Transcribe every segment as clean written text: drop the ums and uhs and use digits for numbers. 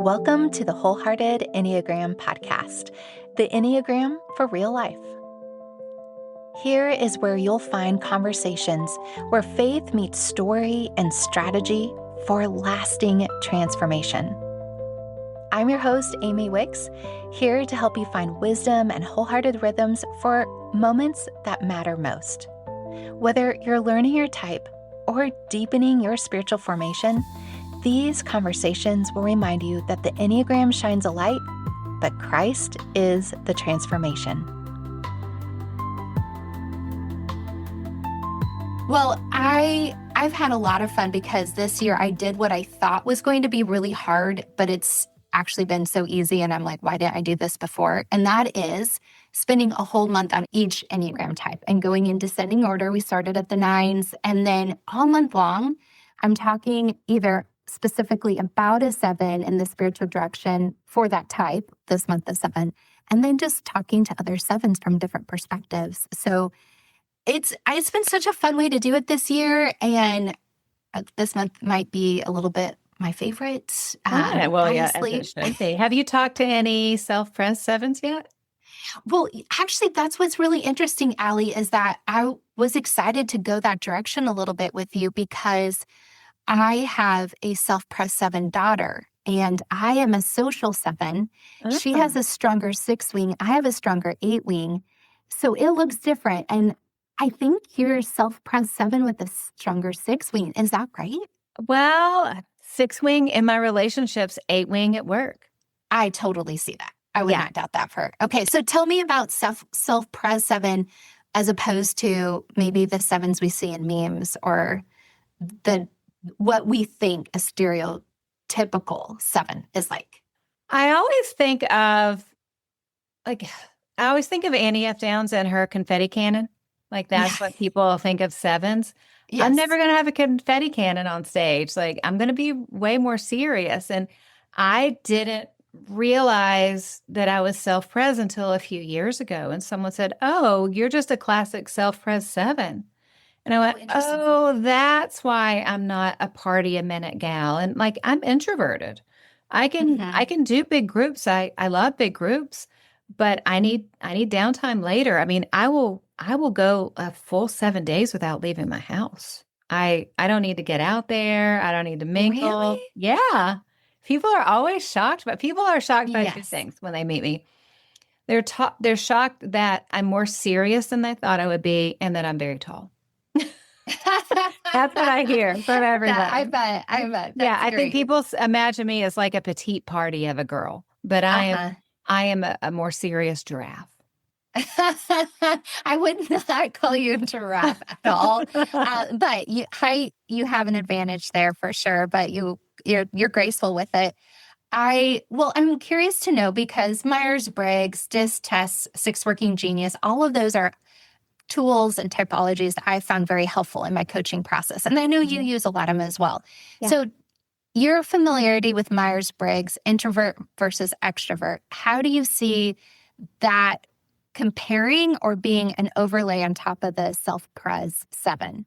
Welcome to the Wholehearted Enneagram podcast, the Enneagram for real life. Here is where you'll find conversations where faith meets story and strategy for lasting transformation. I'm your host, Amy Wicks, here to help you find wisdom and wholehearted rhythms for moments that matter most. Whether you're learning your type or deepening your spiritual formation, these conversations will remind you that the Enneagram shines a light, but Christ is the transformation. Well, I've had a lot of fun because this year I did what I thought was going to be really hard, but it's actually been so easy. And I'm like, why didn't I do this before? And that is spending a whole month on each Enneagram type and going in descending order. We started at the 9s, and then all month long, I'm talking either specifically about a 7 in the spiritual direction for that type, this month of 7, and then just talking to other 7s from different perspectives. So it's been such a fun way to do it this year, and this month might be a little bit my favorite. Honestly. As it should be. Have you talked to any self-pres 7s yet? Well, actually, that's what's really interesting, Alli, is that I was excited to go that direction a little bit with you because I have a self-pres 7 daughter, and I am a social 7. Oh. She has a stronger 6 wing. I have a stronger 8 wing. So it looks different. And I think you're self-pres 7 with a stronger 6 wing. Is that right? Well, 6 wing in my relationships, 8 wing at work. I totally see that. I would not doubt that for her. Okay, so tell me about self-pres 7 as opposed to maybe the 7s we see in memes or what we think a stereotypical 7 is like. I always think of Annie F. Downs and her confetti cannon. Like that's what people think of 7s. Yes. I'm never going to have a confetti cannon on stage. Like I'm going to be way more serious. And I didn't realize that I was self-pres until a few years ago. And someone said, "Oh, you're just a classic self-pres 7." And I went, "Oh, that's why I'm not a party a minute gal." And like, I'm introverted. I can do big groups. I love big groups, but I need downtime later. I mean, I will go a full 7 days without leaving my house. I don't need to get out there. I don't need to mingle. Really? Yeah. People are always shocked, but people are shocked by two things when they meet me. They're shocked that I'm more serious than they thought I would be, and that I'm very tall. That's what I hear from everybody. I bet. That's I think people imagine me as like a petite party of a girl, but I am a more serious giraffe. I would not call you a giraffe at all, but you have an advantage there for sure. But you're graceful with it. I'm curious to know because Myers-Briggs, DISC tests, 6 Working Genius, all of those are tools and typologies that I found very helpful in my coaching process. And I know you use a lot of them as well. Yeah. So your familiarity with Myers-Briggs, introvert versus extrovert, how do you see that comparing or being an overlay on top of the self-pres 7?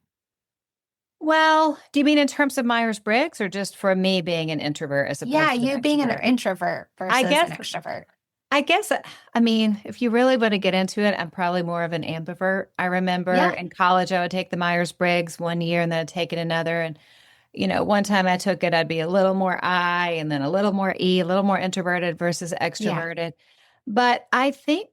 Well, do you mean in terms of Myers-Briggs or just for me being an introvert as opposed to you being an introvert versus an extrovert? I guess, I mean, if you really want to get into it, I'm probably more of an ambivert. I remember in college, I would take the Myers-Briggs one year and then I'd take it another. And, one time I took it, I'd be a little more I and then a little more E, a little more introverted versus extroverted. Yeah. But I think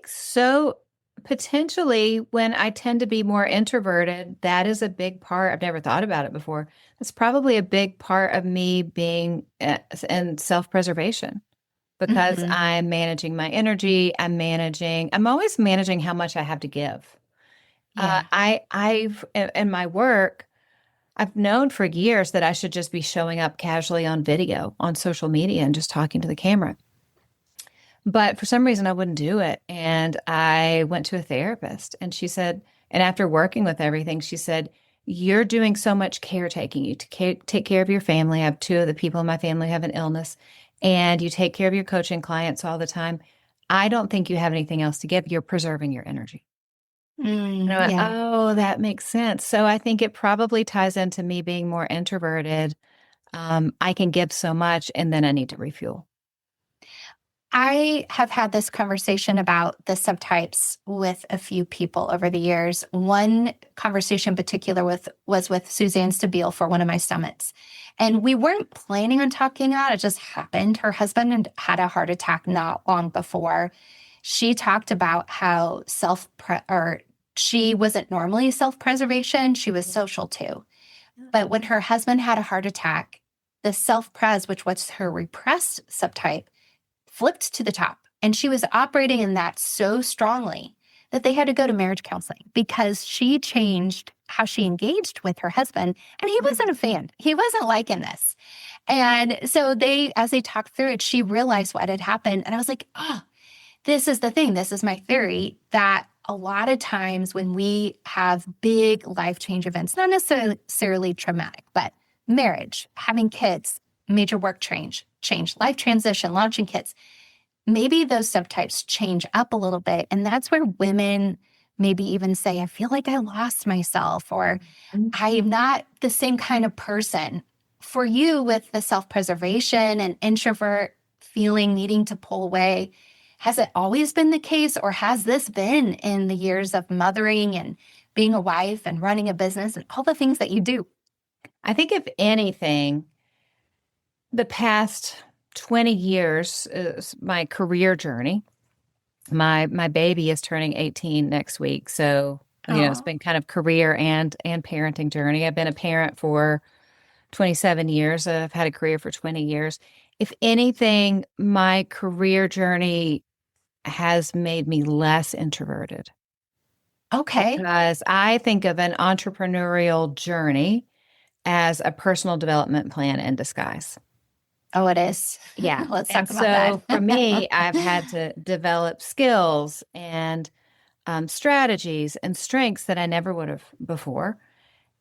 so potentially when I tend to be more introverted, that is a big part. I've never thought about it before. That's probably a big part of me being in self-preservation. Because I'm managing my energy, I'm always managing how much I have to give. Yeah. I've in my work, I've known for years that I should just be showing up casually on video, on social media, and just talking to the camera. But for some reason, I wouldn't do it. And I went to a therapist, and she said, and after working with everything, she said, "You're doing so much caretaking. You take care of your family. I have 2 of the people in my family have an illness. And you take care of your coaching clients all the time. I don't think you have anything else to give. You're preserving your energy." Oh, that makes sense. So I think it probably ties into me being more introverted I can give so much and then I need to refuel. I have had this conversation about the subtypes with a few people over the years. One conversation in particular was with Suzanne Stabile for one of my summits. And we weren't planning on talking about it. It just happened. Her husband had a heart attack not long before. She talked about how she wasn't normally self-preservation. She was social too. But when her husband had a heart attack, the self-pres, which was her repressed subtype, flipped to the top. And she was operating in that so strongly that they had to go to marriage counseling because she changed how she engaged with her husband. And he wasn't a fan. He wasn't liking this. And so as they talked through it, she realized what had happened. And I was like, oh, this is the thing. This is my theory that a lot of times when we have big life change events, not necessarily traumatic, but marriage, having kids, major work change, life transition, launching kids, maybe those subtypes change up a little bit. And that's where women maybe even say, I feel like I lost myself, or I am not the same kind of person. For you, with the self-preservation and introvert feeling, needing to pull away, has it always been the case, or has this been in the years of mothering and being a wife and running a business and all the things that you do? I think if anything, the past 20 years is my career journey. My baby is turning 18 next week. So, it's been kind of career and parenting journey. I've been a parent for 27 years. I've had a career for 20 years. If anything, my career journey has made me less introverted. Okay. Because I think of an entrepreneurial journey as a personal development plan in disguise. Oh, it is. Yeah. Let's talk about that. So for me, I've had to develop skills and strategies and strengths that I never would have before.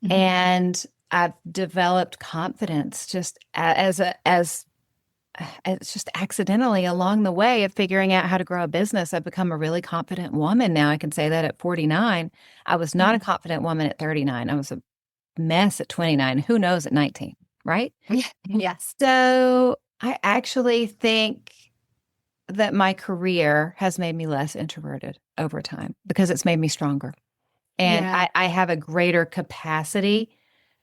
Mm-hmm. And I've developed confidence just as it's just accidentally along the way of figuring out how to grow a business. I've become a really confident woman now. I can say that at 49. I was not a confident woman at 39. I was a mess at 29. Who knows at 19, right? Yes. So I actually think that my career has made me less introverted over time because it's made me stronger. And I have a greater capacity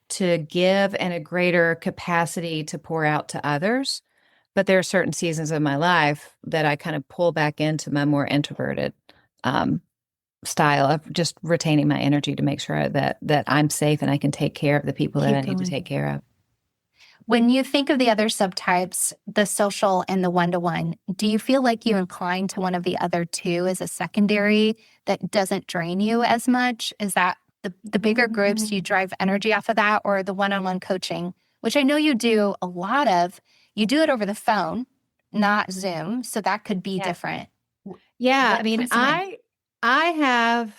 to give and a greater capacity to pour out to others. But there are certain seasons of my life that I kind of pull back into my more introverted style of just retaining my energy to make sure that I'm safe and I can take care of the people that I need to take care of. When you think of the other subtypes, the social and the one-to-one, do you feel like you incline to one of the other two as a secondary that doesn't drain you as much? Is that the bigger groups, do you drive energy off of that, or the one-on-one coaching, which I know you do a lot of? You do it over the phone, not Zoom, so that could be different. Yeah, I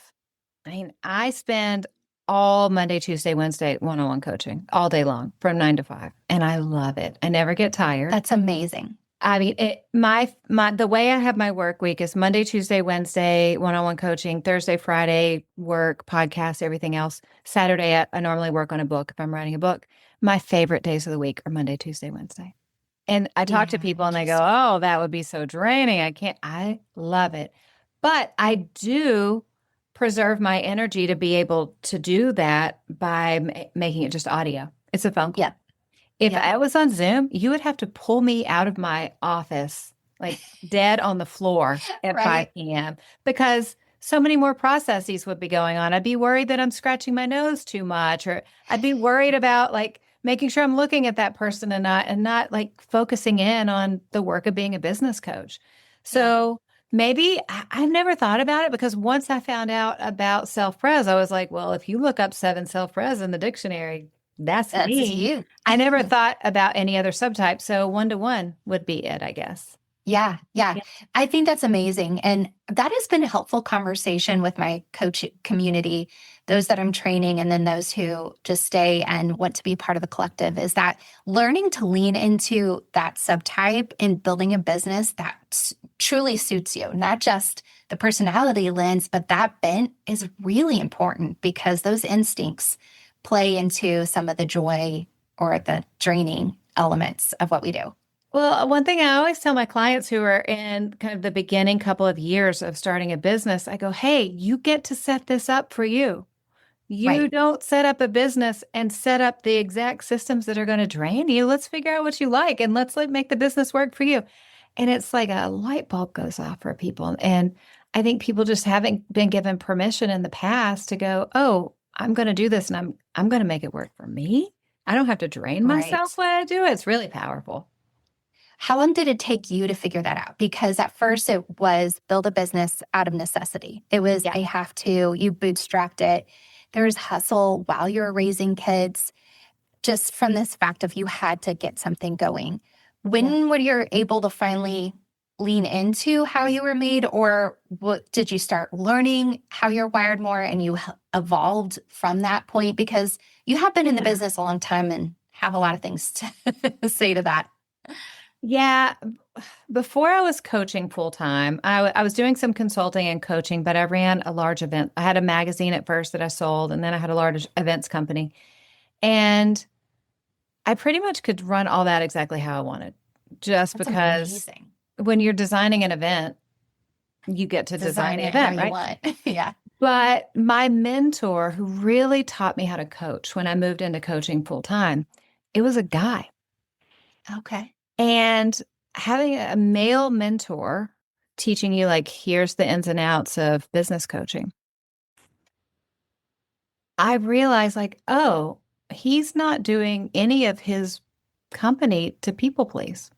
spend all Monday, Tuesday, Wednesday one-on-one coaching all day long from 9 to 5, and I love it. I never get tired. That's amazing. I mean, the way I have my work week is Monday, Tuesday, Wednesday, one-on-one coaching, Thursday, Friday, work, podcast, everything else. Saturday, I normally work on a book if I'm writing a book. My favorite days of the week are Monday, Tuesday, Wednesday. And I talk to people and they go, oh, that would be so draining. I love it. But I do preserve my energy to be able to do that by making it just audio. It's a phone call. Yeah. If I was on Zoom, you would have to pull me out of my office, like dead on the floor at 5 p.m. because so many more processes would be going on. I'd be worried that I'm scratching my nose too much, or I'd be worried about making sure I'm looking at that person and not focusing in on the work of being a business coach. So maybe I've never thought about it because once I found out about self-pres, I was like, well, if you look up 7 self-pres in the dictionary, that's me. You. I never thought about any other subtype. So one-to-one would be it, I guess. Yeah. I think that's amazing. And that has been a helpful conversation with my coach community, those that I'm training, and then those who just stay and want to be part of the collective, is that learning to lean into that subtype in building a business that truly suits you, not just the personality lens, but that bent is really important because those instincts play into some of the joy or the draining elements of what we do? Well, one thing I always tell my clients who are in kind of the beginning couple of years of starting a business, I go, hey, you get to set this up for you. You Right. don't set up a business and set up the exact systems that are going to drain you. Let's figure out what you like and let's make the business work for you. And it's like a light bulb goes off for people. And I think people just haven't been given permission in the past to go, oh, I'm going to do this and I'm going to make it work for me. I don't have to drain Right. myself when I do it. It's really powerful. How long did it take you to figure that out? Because at first it was build a business out of necessity. It was, Yeah. I have to, you bootstrapped it. There's hustle while you're raising kids, just from this fact of you had to get something going. When were you able to finally lean into how you were made, or what did you start learning how you're wired more and you evolved from that point? Because you have been in the business a long time and have a lot of things to say to that. Yeah. Before I was coaching full time, I was doing some consulting and coaching, but I ran a large event. I had a magazine at first that I sold, and then I had a large events company. And I pretty much could run all that exactly how I wanted, just That's because amazing. when you're designing an event, you get to design the It how event, you right? want. Yeah. But my mentor, who really taught me how to coach when I moved into coaching full time, it was a guy. Okay. And having a male mentor teaching you, like, here's the ins and outs of business coaching, I realized, like, oh, he's not doing any of his company to people please.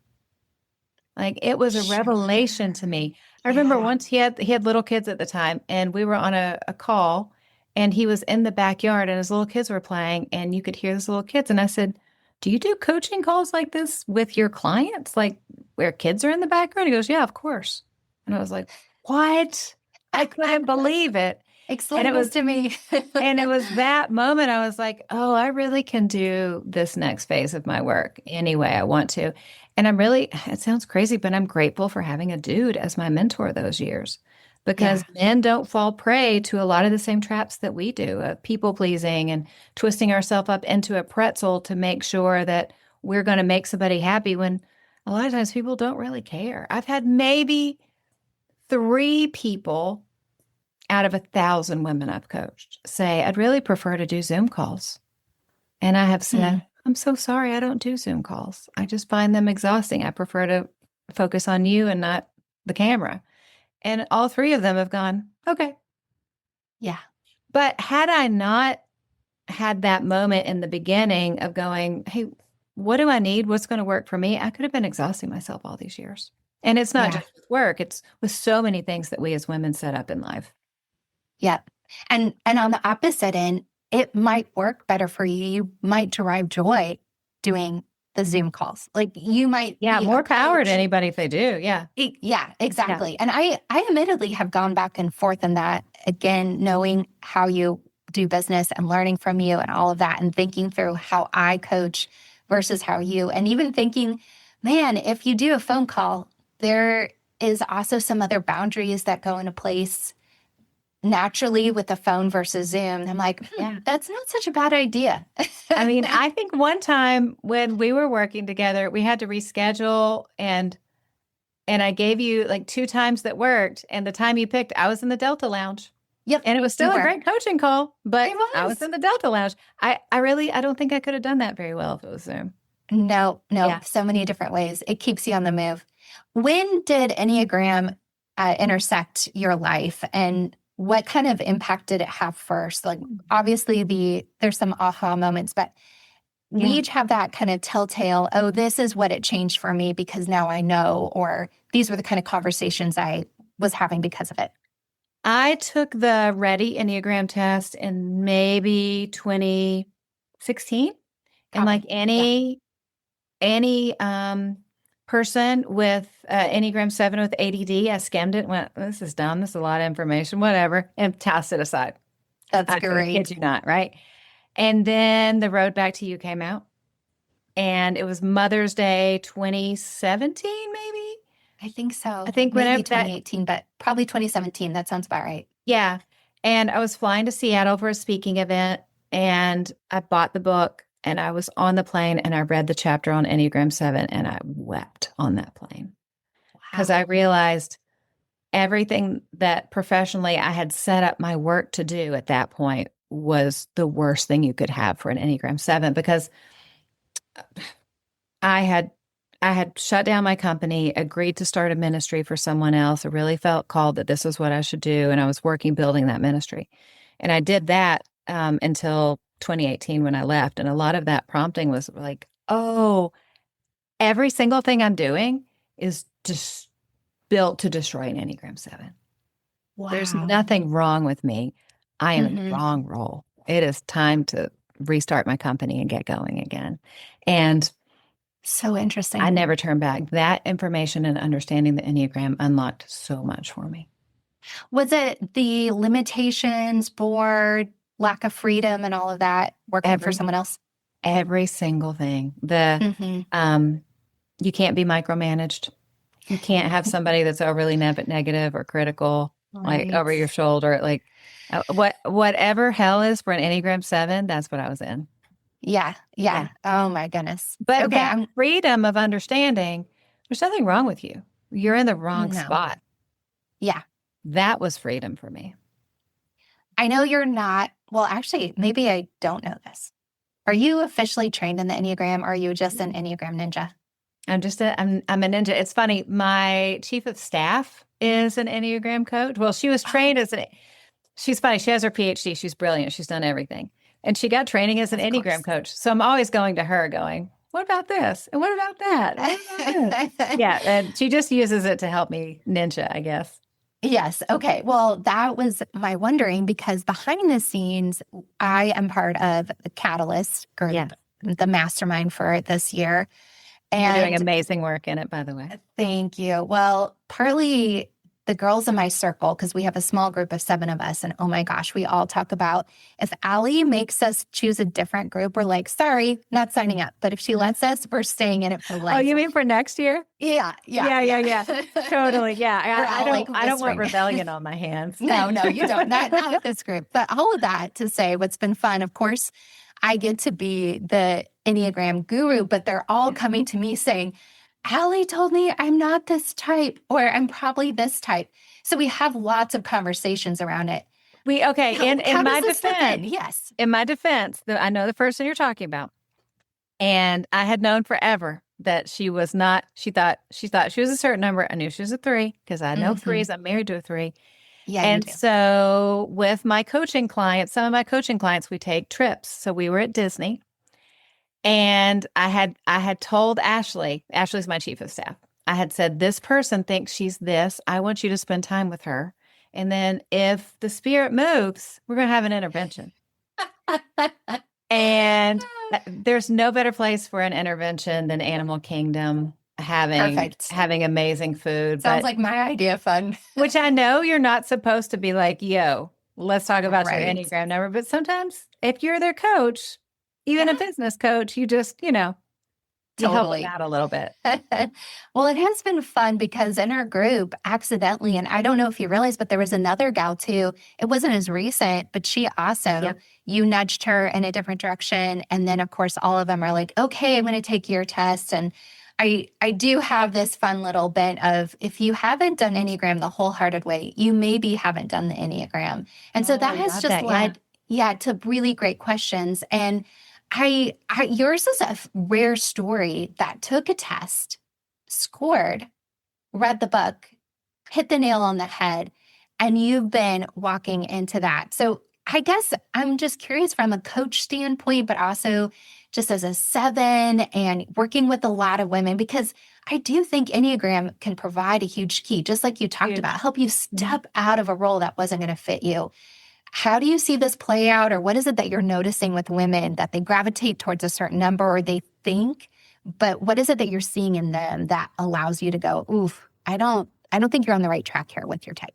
Like, it was a revelation to me. I remember once he had little kids at the time, and we were on a call, and he was in the backyard, and his little kids were playing, and you could hear his little kids. And I said, do you do coaching calls like this with your clients, like where kids are in the background? He goes, yeah, of course. And I was like, what? I couldn't believe it. Explain And it this was to me. and it was that moment I was like, oh, I really can do this next phase of my work any way I want to. And it sounds crazy, but I'm grateful for having a dude as my mentor those years, because men don't fall prey to a lot of the same traps that we do, of people pleasing and twisting ourselves up into a pretzel to make sure that we're going to make somebody happy, when a lot of times people don't really care. I've had maybe 3 people out of 1,000 women I've coached say, I'd really prefer to do Zoom calls. And I have said, I'm so sorry, I don't do Zoom calls. I just find them exhausting. I prefer to focus on you and not the camera. And all 3 of them have gone, okay. Yeah. But had I not had that moment in the beginning of going, hey, what do I need? What's going to work for me? I could have been exhausting myself all these years. And it's not just with work, it's with so many things that we as women set up in life. Yeah. And on the opposite end, it might work better for you. You might derive joy doing the Zoom calls. Like you might be more power to coach. anybody if they do. Yeah. Yeah, exactly. And I admittedly have gone back and forth in that, again, knowing how you do business and learning from you and all of that, and thinking through how I coach versus how you, and even thinking, man, if you do a phone call, there is also some other boundaries that go into place naturally with the phone versus Zoom. I'm like, that's not such a bad idea. I mean, I think one time when we were working together, we had to reschedule, and I gave you like 2 times that worked, and the time you picked, I was in the Delta Lounge. Yep. And it was still a great coaching call, but I was in the Delta Lounge. I don't think I could have done that very well if it was Zoom. No, so many different ways. It keeps you on the move. When did Enneagram intersect your life, and what kind of impact did it have first? Like, obviously there's some aha moments, but we each have that kind of telltale, oh, this is what it changed for me because now I know, or these were the kind of conversations I was having because of it. I took the Ready Enneagram test in maybe 2016. And like any person with Enneagram 7 with ADD, I skimmed it and went, this is dumb. This is a lot of information, whatever, and tossed it aside. That's great. I kid you not, right? And then The Road Back to You came out. And it was Mother's Day 2017, maybe? I think so. I think maybe 2018, but probably 2017. That sounds about right. Yeah. And I was flying to Seattle for a speaking event, and I bought the book And I was on the plane and I read the chapter on Enneagram 7 and I wept on that plane because I realized everything that professionally I had set up my work to do at that point was the worst thing you could have for an Enneagram 7 because I had shut down my company, agreed to start a ministry for someone else. I really felt called that this is what I should do. And I was working, building that ministry. And I did that until 2018 when I left. And a lot of that prompting was like, oh, every single thing I'm doing is just built to destroy an Enneagram 7. Wow. There's nothing wrong with me. I am in the wrong role. It is time to restart my company and get going again. And so interesting. I never turned back. That information and understanding the Enneagram unlocked so much for me. Was it the limitations, bored, lack of freedom, and all of that working for someone else? Every single thing. You can't be micromanaged. You can't have somebody that's overly negative or critical, like over your shoulder. Like whatever hell is for an Enneagram 7, that's what I was in. Yeah. Oh my goodness. But okay, that freedom of understanding, there's nothing wrong with you. You're in the wrong spot. Yeah. That was freedom for me. I know you're not, well, actually, maybe I don't know this. Are you officially trained in the Enneagram or are you just an Enneagram ninja? I'm a ninja. It's funny. My chief of staff is an Enneagram coach. Well, she was trained as she's funny. She has her PhD. She's brilliant. She's done everything. And she got training as an Enneagram coach. So I'm always going to her going, what about this? And what about that? What about this? Yeah. And she just uses it to help me ninja, I guess. Yes. Okay. Well, that was my wondering because behind the scenes, I am part of the Catalyst group, the mastermind for this year. And you're doing amazing work in it, by the way. Thank you. Well, partly the girls in my circle, because we have a small group of 7 of us, and oh my gosh, we all talk about if Alli makes us choose a different group, we're like, sorry, not signing up. But if she lets us, we're staying in it for life. Oh, you mean for next year? Yeah. Totally. Yeah. I don't want rebellion on my hands. No, you don't. Not with this group. But all of that to say what's been fun, of course, I get to be the Enneagram guru, but they're all coming to me saying, Alli told me I'm not this type, or I'm probably this type. So we have lots of conversations around it. In my defense, yes. In my defense, I know the person you're talking about. And I had known forever that she was not, she thought she was a certain number. I knew she was a 3 because I know 3s. I'm married to a 3. Yeah. And so with my coaching clients, some of my coaching clients, we take trips. So we were at Disney. And I had told Ashley's my chief of staff. I had said, this person thinks she's this. I want you to spend time with her. And then if the spirit moves, we're going to have an intervention. And there's no better place for an intervention than Animal Kingdom, having amazing food. Sounds like my idea of fun. Which I know you're not supposed to be like, yo, let's talk about your Enneagram number. But sometimes if you're their coach, even a business coach, you just, you help them out a little bit. Well, it has been fun because in our group, accidentally, and I don't know if you realize, but there was another gal too. It wasn't as recent, but she also, you nudged her in a different direction. And then, of course, all of them are like, okay, I'm going to take your test. And I do have this fun little bit of if you haven't done Enneagram the wholehearted way, you maybe haven't done the Enneagram. And so that has just led, to really great questions. And yours is a rare story that took a test, scored, read the book, hit the nail on the head, and you've been walking into that. So I guess I'm just curious from a coach standpoint, but also just as a 7 and working with a lot of women, because I do think Enneagram can provide a huge key, just like you talked about, help you step out of a role that wasn't going to fit you. How do you see this play out, or what is it that you're noticing with women that they gravitate towards a certain number or they think, but what is it that you're seeing in them that allows you to go, oof, I don't think you're on the right track here with your type?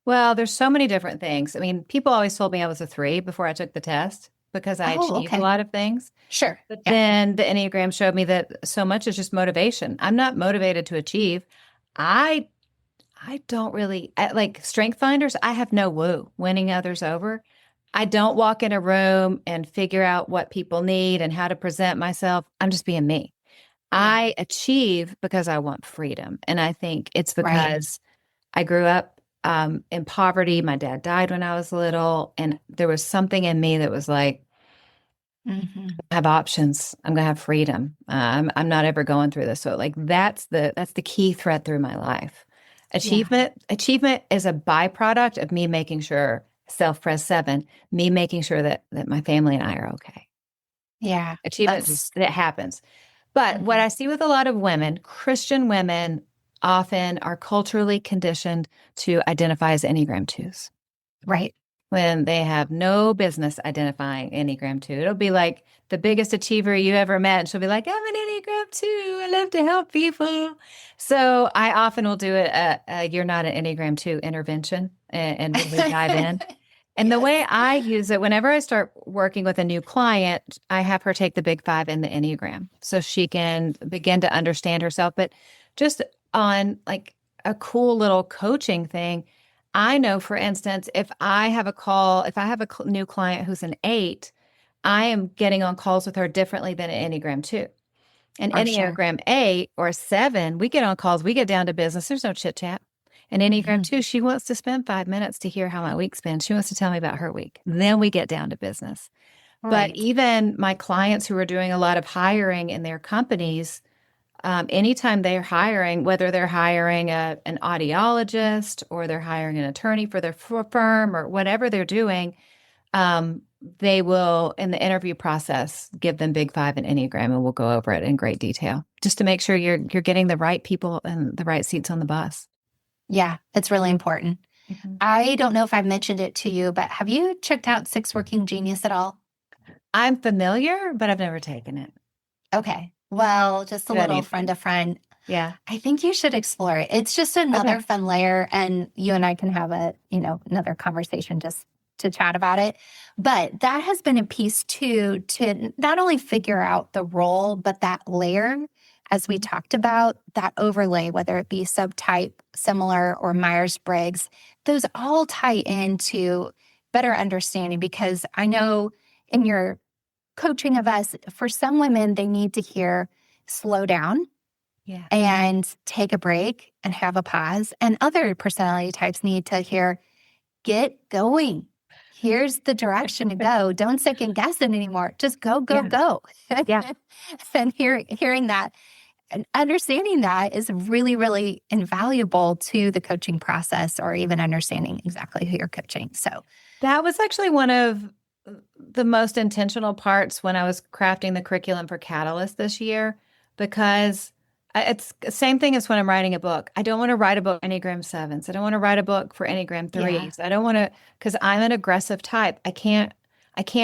Well, there's so many different things. I mean, people always told me I was a 3 before I took the test because I achieved a lot of things. Sure. But then the Enneagram showed me that so much is just motivation. I'm not motivated to achieve. I don't really like Strength Finders. I have no woo winning others over. I don't walk in a room and figure out what people need and how to present myself. I'm just being me. Yeah. I achieve because I want freedom. And I think it's Right. because I grew up in poverty. My dad died when I was little. And there was something in me that was like, Hmm. I have options. I'm gonna have freedom. I'm not ever going through this. So like that's the key thread through my life. Yeah. Achievement is a byproduct of me making sure self-pres seven, me making sure that my family and I are okay. Yeah. Achievement just That's, it happens. But what mhm. I see with a lot of women, Christian women, often are culturally conditioned to identify as Enneagram twos Right. when they have no business identifying Enneagram 2. It'll be like the biggest achiever you ever met. And she'll be like, I'm an Enneagram 2. I love to help people. So I often will do a You're Not an Enneagram 2 intervention and really dive in. And the way Yes. I use it, whenever I start working with a new client, I have her take the big five in the Enneagram so she can begin to understand herself. But just on like a cool little coaching thing, I know, for instance, if I have a call, if I have a new client who's an 8, I am getting on calls with her differently than an Enneagram 2. An For sure. Enneagram 8 or 7, we get on calls, we get down to business. There's no chit chat. An Enneagram Mhm. 2, she wants to spend 5 minutes to hear how my week's been. She wants to tell me about her week. Then we get down to business. But Right. even my clients who are doing a lot of hiring in their companies, anytime they're hiring, whether they're hiring an audiologist or they're hiring an attorney for their firm or whatever they're doing, they will, in the interview process, give them Big Five and Enneagram, and we'll go over it in great detail just to make sure you're getting the right people and the right seats on the bus. Yeah. It's really important. Mhm. I don't know if I've mentioned it to you, but have you checked out Six Working Genius at all? I'm familiar, but I've never taken it. Okay. Well, just a Do I little need friend to? to friend. Yeah. I think you should explore it. It's just Okay. another fun layer, and you and I can have another conversation just to chat about it. But that has been a piece too, to not only figure out the role, but that layer, as we talked about, that overlay, whether it be subtype, similar, or Myers-Briggs, those all tie into better understanding, because I know in your coaching of us, for some women, they need to hear slow down Yeah. and take a break and have a pause. And other personality types need to hear, get going. Here's the direction to go. Don't second guess it anymore. Just go, go, Yeah. go. Yeah. And hearing that and understanding that is really, really invaluable to the coaching process, or even understanding exactly who you're coaching. So, That was actually one of the most intentional parts when I was crafting the curriculum for Catalyst this year, because it's the same thing as when I'm writing a book. I don't want to write a book for Enneagram sevens. I don't want to write a book for Enneagram yeah. threes. I don't want to, because I'm an aggressive type. I can't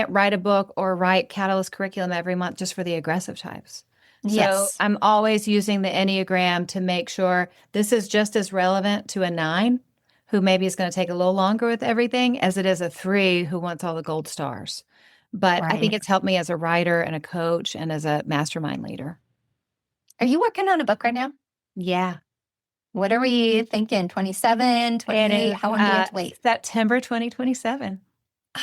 write a book or write Catalyst curriculum every month just for the aggressive types. So Yes. I'm always using the Enneagram to make sure this is just as relevant to a 9 who maybe is going to take a little longer with everything as it is a 3 who wants all the gold stars. But I think Right. it's helped me as a writer and a coach and as a mastermind leader. Are you working on a book right now? Yeah. What are we thinking? 27, And 28? How long do we have to wait? September 2027.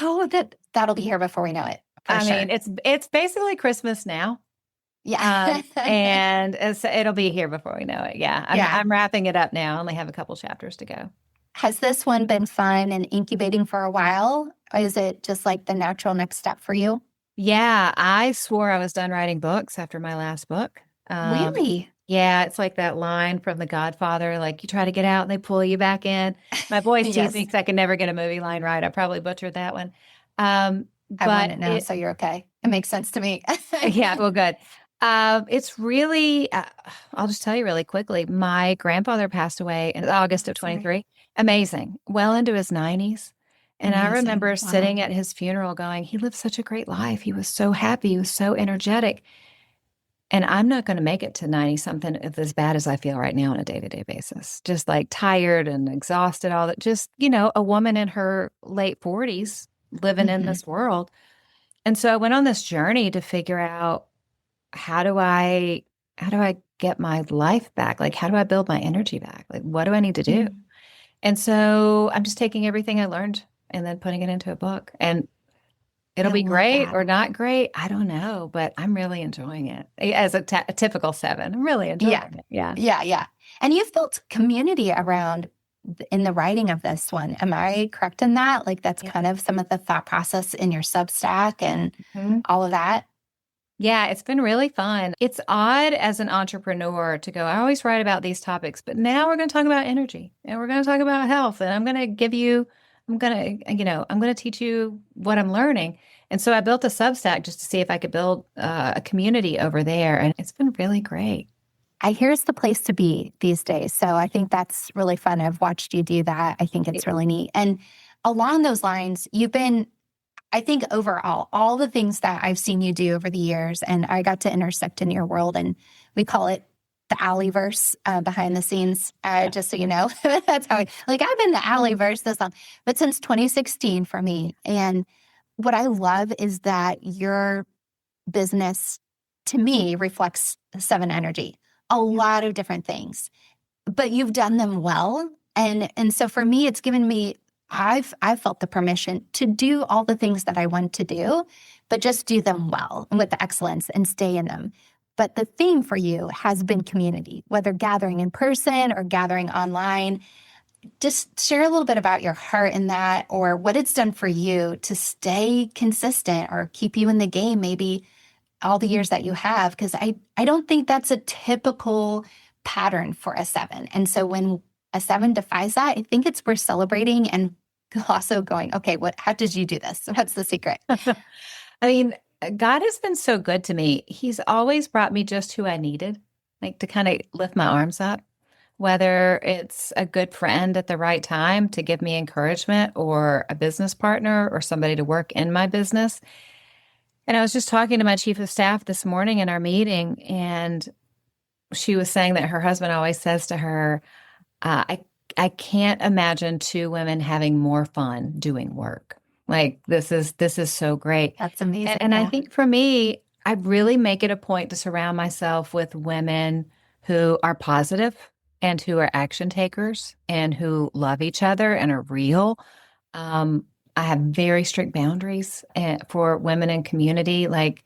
Oh, that'll be here before we know it, for I mean, sure. it's basically Christmas now. Yeah. And it'll be here before we know it. Yeah. I'm Yeah. I'm wrapping it up now. I only have a couple chapters to go. Has this one been fun and incubating for a while? Or is it just like the natural next step for you? Yeah, I swore I was done writing books after my last book. Really? Yeah, it's like that line from The Godfather, like you try to get out and they pull you back in. My boys tease me Yes. because I can never get a movie line right. I probably butchered that one. I want But it now, it, so you're okay. It makes sense to me. yeah, well, good. It's really, I'll just tell you really quickly. My grandfather passed away in August of Sorry. 23. Amazing. Well into his 90s. And I Amazing. remember Wow. sitting at his funeral going, he lived such a great life. He was so happy. He was so energetic. And I'm not going to make it to 90 something as bad as I feel right now on a day to day basis. Just like tired and exhausted, all that. Just, a woman in her late 40s living in Hmm. this world. And so I went on this journey to figure out how do I get my life back? Like, how do I build my energy back? Like, what do I need to do? And so I'm just taking everything I learned and then putting it into a book. And it'll I be love great that. or not great. I don't know, but I'm really enjoying it as a typical seven. I'm really Yeah. enjoying it. Yeah. Yeah. Yeah. And you've built community around in the writing of this one. Am I correct in that? Like that's Yeah. kind of some of the thought process in your Substack and Mhm. all of that? Yeah, it's been really fun. It's odd as an entrepreneur to go, I always write about these topics, but now we're going to talk about energy and we're going to talk about health. And I'm going to give you, I'm going to, I'm going to teach you what I'm learning. And so I built a Substack just to see if I could build a community over there. And it's been really great. Here's the place to be these days. So I think that's really fun. I've watched you do that. I think it's really neat. And along those lines, you've been, I think overall, all the things that I've seen you do over the years, and I got to intersect in your world, and we call it the Alliverse behind the scenes, just so you know. That's how I've been the Alliverse this long, but since 2016 for me. And what I love is that your business, to me, reflects seven energy, a lot of different things, but you've done them well. And so for me, it's given me, I've felt the permission to do all the things that I want to do, but just do them well and with the excellence and stay in them. But the theme for you has been community, whether gathering in person or gathering online. Just share a little bit about your heart in that, or what it's done for you to stay consistent or keep you in the game, maybe all the years that you have, because I don't think that's a typical pattern for a seven. And so when a seven defies that, I think it's worth celebrating and also going, okay, how did you do this? What's the secret? I mean, God has been so good to me. He's always brought me just who I needed, like to kind of lift my arms up, whether it's a good friend at the right time to give me encouragement or a business partner or somebody to work in my business. And I was just talking to my chief of staff this morning in our meeting, and she was saying that her husband always says to her, I can't imagine two women having more fun doing work. Like this is so great. That's amazing. And I think for me, I really make it a point to surround myself with women who are positive and who are action takers and who love each other and are real. I have very strict boundaries for women in community. Like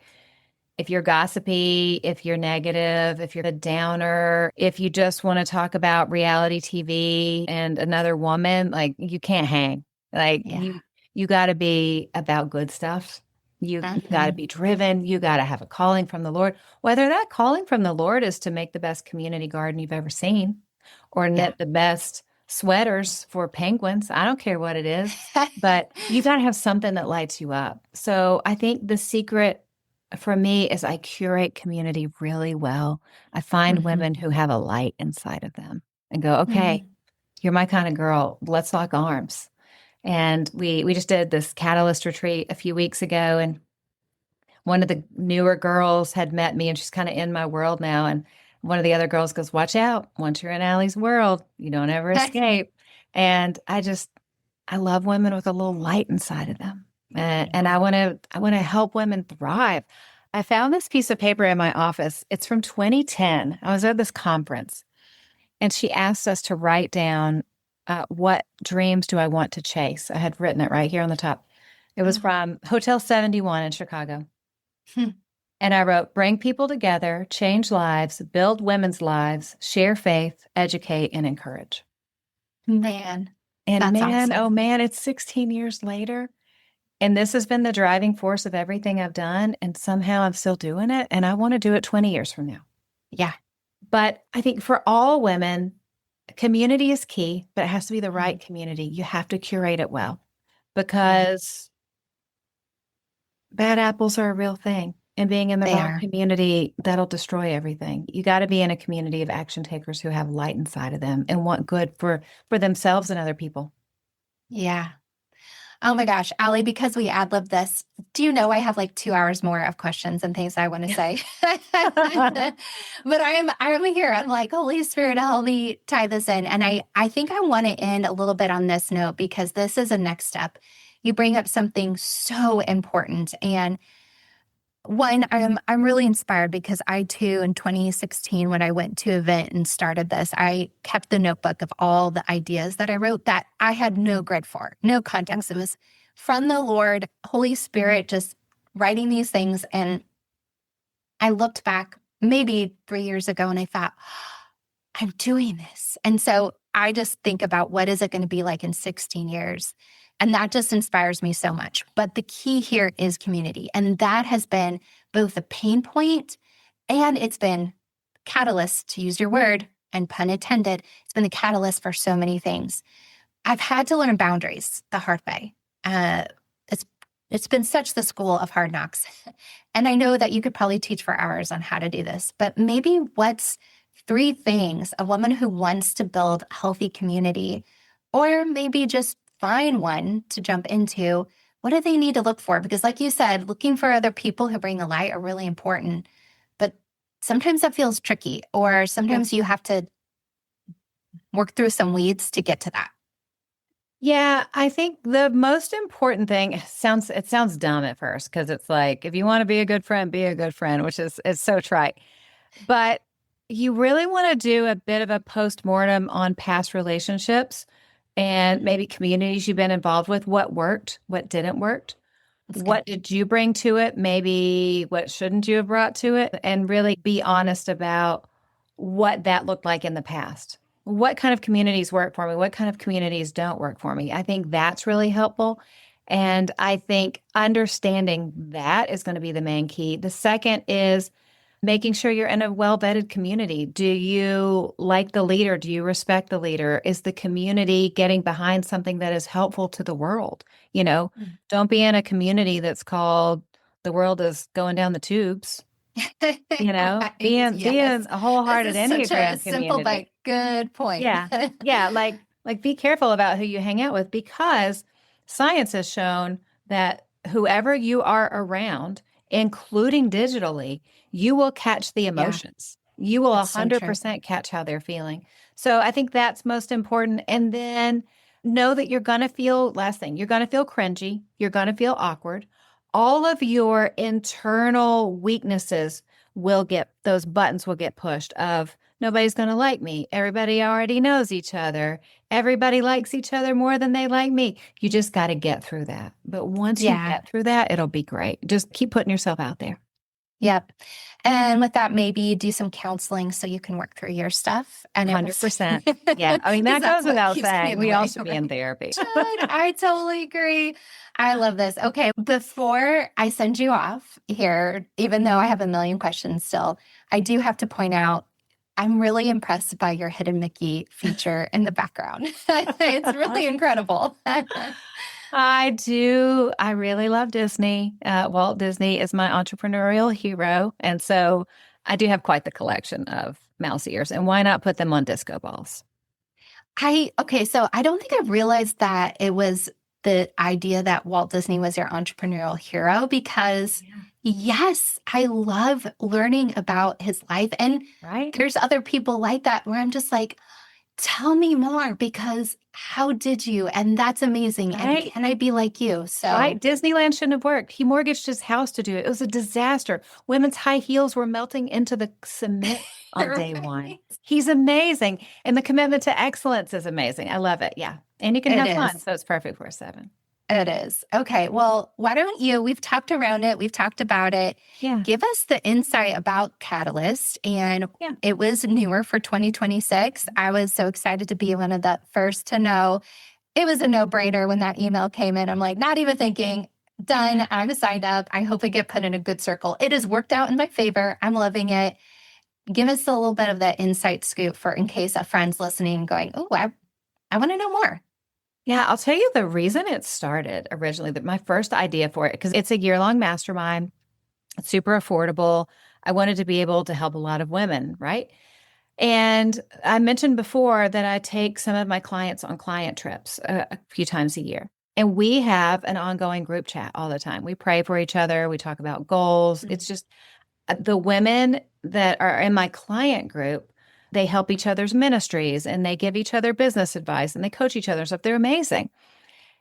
if you're gossipy, if you're negative, if you're a downer, if you just want to talk about reality TV and another woman, like you can't hang. Like you got to be about good stuff. You got to be driven. You got to have a calling from the Lord. Whether that calling from the Lord is to make the best community garden you've ever seen or knit the best sweaters for penguins. I don't care what it is, but you got to have something that lights you up. So I think the secret for me is I curate community really well. I find women who have a light inside of them and go, okay, you're my kind of girl. Let's lock arms. And we just did this catalyst retreat a few weeks ago, and one of the newer girls had met me, and she's kind of in my world now. And one of the other girls goes, watch out. Once you're in Allie's world, you don't ever escape. And I love women with a little light inside of them. And I want to help women thrive. I found this piece of paper in my office. It's from 2010. I was at this conference, and she asked us to write down what dreams do I want to chase. I had written it right here on the top. It was from Hotel 71 in Chicago. And I wrote, bring people together, change lives, build women's lives, share faith, educate, and encourage. Man. And man, awesome. Oh man, it's 16 years later. And this has been the driving force of everything I've done. And somehow I'm still doing it. And I want to do it 20 years from now. Yeah. But I think for all women, community is key, but it has to be the right community. You have to curate it well because bad apples are a real thing. And being in the wrong community, that'll destroy everything. You got to be in a community of action takers who have light inside of them and want good for themselves and other people. Yeah. Oh my gosh, Alli, because we ad-lib this, do you know I have like 2 hours more of questions and things I want to say? But I'm here. I'm like, Holy Spirit, help me tie this in. And I think I want to end a little bit on this note because this is a next step. You bring up something so important. And One, I'm really inspired because I too, in 2016, when I went to an event and started this, I kept the notebook of all the ideas that I wrote that I had no grid for, no context. It was from the Lord, Holy Spirit, just writing these things. And I looked back maybe 3 years ago and I thought, I'm doing this. And so I just think about what is it going to be like in 16 years? And that just inspires me so much. But the key here is community. And that has been both a pain point and it's been catalyst, to use your word, and pun intended, it's been the catalyst for so many things. I've had to learn boundaries the hard way. It's it's been such the school of hard knocks. And I know that you could probably teach for hours on how to do this, but maybe what's 3 things a woman who wants to build healthy community, or maybe just find one to jump into, what do they need to look for? Because like you said, looking for other people who bring the light are really important, but sometimes that feels tricky, or sometimes you have to work through some weeds to get to that. Yeah, I think the most important thing it sounds dumb at first because it's like if you want to be a good friend, which is so trite. But you really want to do a bit of a postmortem on past relationships and maybe communities you've been involved with. What worked? What didn't work? What did you bring to it? Maybe what shouldn't you have brought to it? And really be honest about what that looked like in the past. What kind of communities work for me? What kind of communities don't work for me? I think that's really helpful. And I think understanding that is going to be the main key. The second is making sure you're in a well-vetted community. Do you like the leader? Do you respect the leader? Is the community getting behind something that is helpful to the world? Don't be in a community that's called the world is going down the tubes. Be in a wholehearted Enneagram simple community. but good point. Yeah. Like be careful about who you hang out with, because science has shown that whoever you are around, including digitally, you will catch the emotions. You will 100% catch how they're feeling. So I think that's most important. And then know that you're going to feel, last thing, you're going to feel cringy. You're going to feel awkward. All of your internal weaknesses those buttons will get pushed of nobody's going to like me. Everybody already knows each other. Everybody likes each other more than they like me. You just got to get through that. But once you get through that, it'll be great. Just keep putting yourself out there. Yep. And with that, maybe do some counseling so you can work through your stuff. And 100%. Yeah. I mean, that goes without saying. We all should be in therapy. I totally agree. I love this. Okay. Before I send you off here, even though I have a million questions still, I do have to point out, I'm really impressed by your Hidden Mickey feature in the background. It's really incredible. I do. I really love Disney. Walt Disney is my entrepreneurial hero. And so I do have quite the collection of mouse ears. And why not put them on disco balls? So I don't think I realized that it was the idea that Walt Disney was your entrepreneurial hero, because yes, I love learning about his life. And there's other people like that where I'm just like, tell me more, because how did you? And that's amazing. Right. And can I be like you? So Disneyland shouldn't have worked. He mortgaged his house to do it. It was a disaster. Women's high heels were melting into the cement on day one. He's amazing. And the commitment to excellence is amazing. I love it. Yeah. And you can have fun. So it's perfect for a 7. It is. Okay. Well, why don't we've talked around it. We've talked about it. Yeah. Give us the insight about Catalyst. And it was newer for 2026. I was so excited to be one of the first to know. It was a no-brainer when that email came in. I'm like, not even thinking, done. I'm signed up. I hope I get put in a good circle. It has worked out in my favor. I'm loving it. Give us a little bit of that insight scoop for in case a friend's listening going, oh, I want to know more. Yeah, I'll tell you the reason it started originally, that my first idea for it, because it's a year-long mastermind. It's super affordable. I wanted to be able to help a lot of women, right? And I mentioned before that I take some of my clients on client trips a few times a year. And we have an ongoing group chat all the time. We pray for each other. We talk about goals. Mm-hmm. It's just the women that are in my client group, they help each other's ministries and they give each other business advice and they coach each other stuff. They're amazing.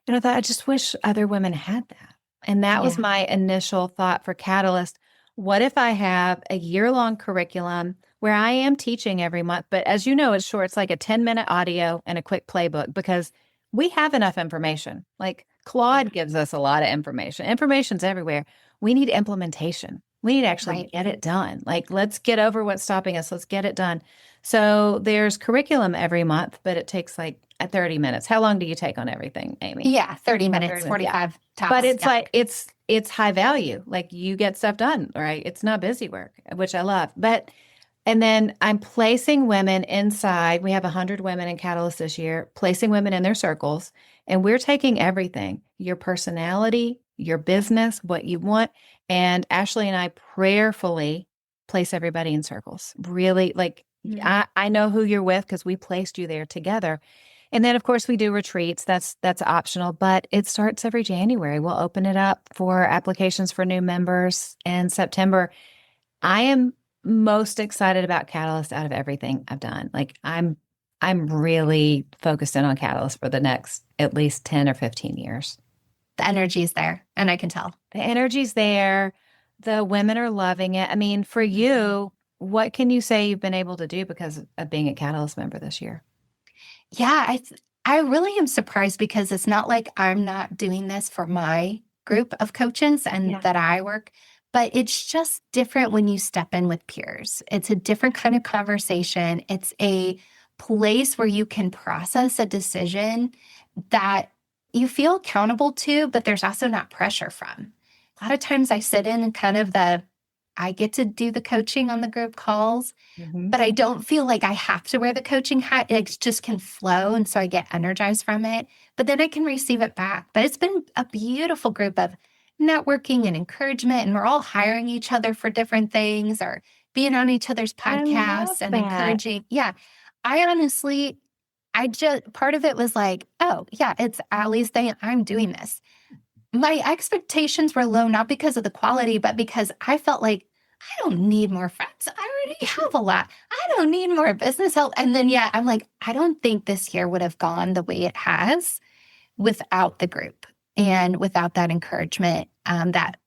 And I thought, I just wish other women had that. And that was my initial thought for Catalyst. what if I have a year-long curriculum where I am teaching every month, but as you know, it's short. It's like a 10-minute audio and a quick playbook because we have enough information. Like Claude gives us a lot of information. Information's everywhere. We need implementation. We need to actually get it done. Like, let's get over what's stopping us. Let's get it done. So there's curriculum every month, but it takes like 30 minutes. How long do you take on everything, Amy? Yeah, 30 minutes, 45 tops. But it's like, it's high value. Like you get stuff done, right? It's not busy work, which I love. And then I'm placing women inside. We have 100 women in Catalyst this year, placing women in their circles. And we're taking everything, your personality, your business, what you want. And Ashley and I prayerfully place everybody in circles. Really, like, I know who you're with because we placed you there together. And then, of course, we do retreats. That's optional, but it starts every January. We'll open it up for applications for new members in September. I am most excited about Catalyst out of everything I've done. Like I'm really focused in on Catalyst for the next at least 10 or 15 years. The energy is there, and I can tell. The energy's there. The women are loving it. I mean, for you, what can you say you've been able to do because of being a Catalyst member this year? Yeah, I really am surprised because it's not like I'm not doing this for my group of coaches and that I work, but it's just different when you step in with peers. It's a different kind of conversation. It's a place where you can process a decision that you feel accountable to, but there's also not pressure from. A lot of times I sit in and kind of I get to do the coaching on the group calls, but I don't feel like I have to wear the coaching hat. It just can flow. And so I get energized from it, but then I can receive it back. But it's been a beautiful group of networking and encouragement. And we're all hiring each other for different things or being on each other's podcasts and encouraging. Yeah. I honestly, part of it was like, oh yeah, it's Alli's thing. I'm doing this. My expectations were low, not because of the quality, but because I felt like I don't need more friends. I already have a lot. I don't need more business help. And then, I'm like, I don't think this year would have gone the way it has without the group and without that encouragement. That,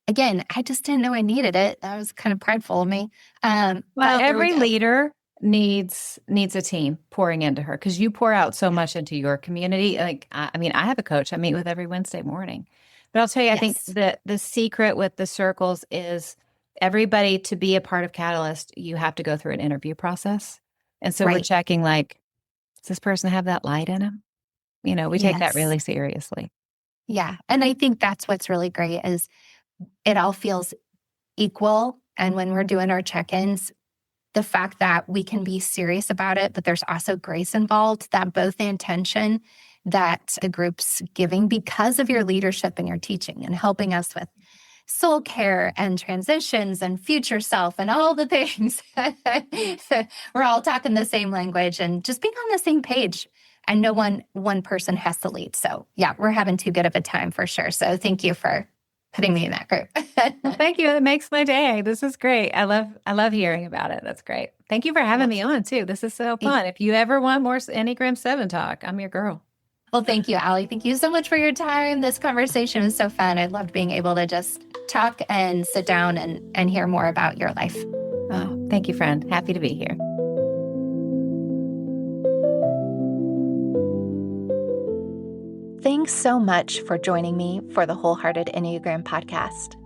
again, I just didn't know I needed it. That was kind of prideful of me. Well, every leader needs a team pouring into her because you pour out so much into your community. Like, I have a coach I meet with every Wednesday morning, but I'll tell you, I think the secret with the circles is everybody to be a part of Catalyst, you have to go through an interview process. And so we're checking, like, does this person have that light in them? We take that really seriously. Yeah. And I think that's what's really great is it all feels equal. And when we're doing our check-ins, the fact that we can be serious about it, but there's also grace involved, that both the intention that the group's giving because of your leadership and your teaching and helping us with soul care and transitions and future self and all the things. We're all talking the same language and just being on the same page. And no one person has to lead. So we're having too good of a time for sure. So thank you for putting me in that group. Well, thank you. It makes my day. This is great. I love hearing about it. That's great. Thank you for having me on too. This is so fun. If you ever want more Enneagram 7 talk, I'm your girl. Well, thank you, Alli. Thank you so much for your time. This conversation was so fun. I loved being able to just talk and sit down and hear more about your life. Oh, thank you, friend. Happy to be here. Thanks so much for joining me for the Wholehearted Enneagram podcast.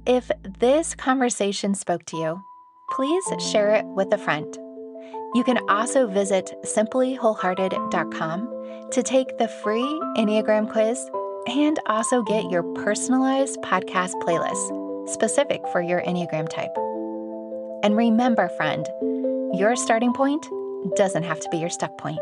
If this conversation spoke to you, please share it with a friend. You can also visit simplywholehearted.com to take the free Enneagram quiz and also get your personalized podcast playlist specific for your Enneagram type. And remember, friend, your starting point doesn't have to be your stuck point.